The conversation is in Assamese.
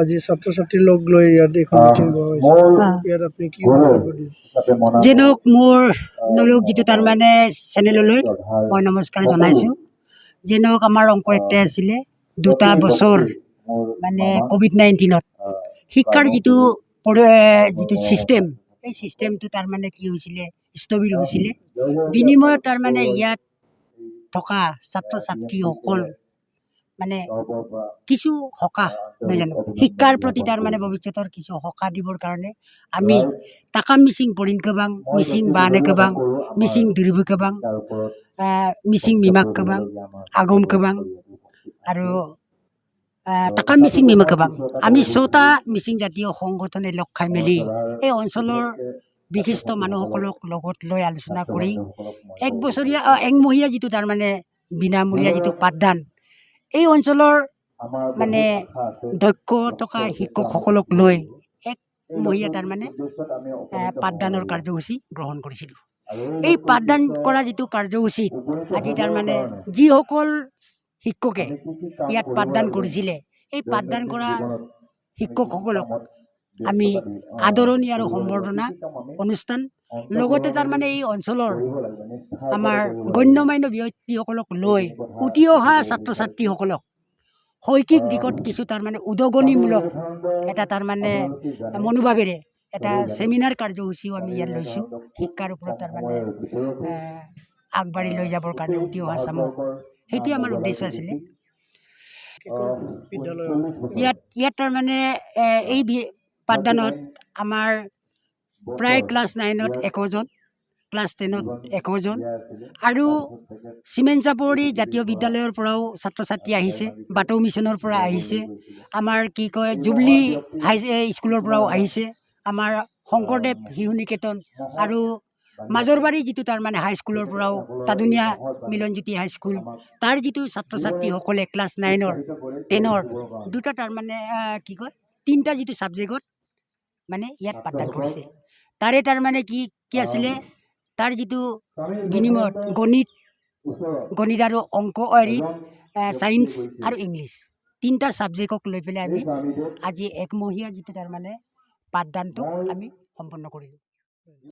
আজি ছাত্ৰ ছাত্ৰীৰ লগ লৈ ইয়াত এখন মিটিং বহা হৈছে ইয়াত আপুনি কি কৰিব দিয়ে যেনক মোৰ নলুক যিটো তাৰমানে চেনেললৈ মই নমস্কাৰ জনাইছোঁ যেনক আমাৰ অংক এটাই আছিলে 2টা বছৰ মানে COVID-19ত শিক্ষাৰ যিটো ছিষ্টেম এই ছিষ্টেমটো তাৰমানে কি হৈছিলে স্থবিৰ হৈছিলে বিনিময়ত তাৰমানে ইয়াত থকা ছাত্ৰ ছাত্ৰীসকল মানে কিছু সকাহ নহয় জানো শিক্ষাৰ প্ৰতি তাৰমানে ভৱিষ্যতৰ কিছু সকাহ দিবৰ কাৰণে আমি তাকাম মিচিং পৰিণ কেবাং মিচিং বানে কেবাং মিচিং দিৰবু কেবাং মিচিং মিমাক কেবাং আগম কেবাং আৰু তাকাম মিচিং মিমা কেবাং আমি 6টা মিচিং জাতীয় সংগঠনে লগ খাই মেলি এই অঞ্চলৰ বিশিষ্ট মানুহসকলক লগত লৈ আলোচনা কৰি একমহীয়া যিটো তাৰমানে বিনামূলীয়া যিটো পাঠদান এই অঞ্চলৰ মানে দক্ষ থকা শিক্ষকসকলক লৈ একমহীয়া তাৰমানে পাঠদানৰ কাৰ্যসূচী গ্ৰহণ কৰিছিলোঁ এই পাঠদান কৰা যিটো কাৰ্যসূচীত আজি তাৰমানে যিসকল শিক্ষকে ইয়াত পাঠদান কৰিছিলে এই পাঠদান কৰা শিক্ষকসকলক আমি আদৰণি আৰু সম্বৰ্ধনা অনুষ্ঠান লগতে তাৰমানে এই অঞ্চলৰ আমাৰ গণ্যমান্য ব্যক্তিসকলক লৈ উঠি অহা ছাত্ৰ ছাত্ৰীসকলক শৈক্ষিক দিশত কিছু তাৰমানে উদগনিমূলক এটা তাৰমানে মনোভাৱেৰে এটা সেমিনাৰ কাৰ্যসূচীও আমি ইয়াত লৈছোঁ শিক্ষাৰ ওপৰত তাৰমানে আগবাঢ়ি লৈ যাবৰ কাৰণে উঠি অহা চামক সেইটোৱে আমাৰ উদ্দেশ্য আছিলে ইয়াত তাৰমানে এই পাঠদানত আমাৰ প্ৰায় ক্লাছ 9ত 100জন ক্লাছ 10ত 100জন আৰু চিমেণ্ট চাপৰি জাতীয় বিদ্যালয়ৰ পৰাও ছাত্ৰ ছাত্ৰী আহিছে বাটৌ মিছনৰ পৰা আহিছে আমাৰ কি কয় জুবলি স্কুলৰ পৰাও আহিছে আমাৰ শংকৰদেৱ শিশু নিকেতন আৰু মাজৰবাৰী যিটো তাৰমানে হাইস্কুলৰ পৰাও তাদুনীয়া মিলনজ্যোতি হাইস্কুল তাৰ যিটো ছাত্ৰ ছাত্ৰীসকলে ক্লাছ 9ৰ 10ৰ দুটা তাৰমানে কি কয় 3টা যিটো ছাবজেক্টত মানে ইয়াত পাঠদান কৰিছে তাৰে তাৰমানে কি আছিলে তাৰ যিটো বিনিময়ত গণিত আৰু অংক ছায়েন্স আৰু ইংলিছ 3টা ছাবজেক্টক লৈ পেলাই আমি আজি একমহীয়া যিটো তাৰমানে পাঠদানটো আমি সম্পন্ন কৰিলোঁ।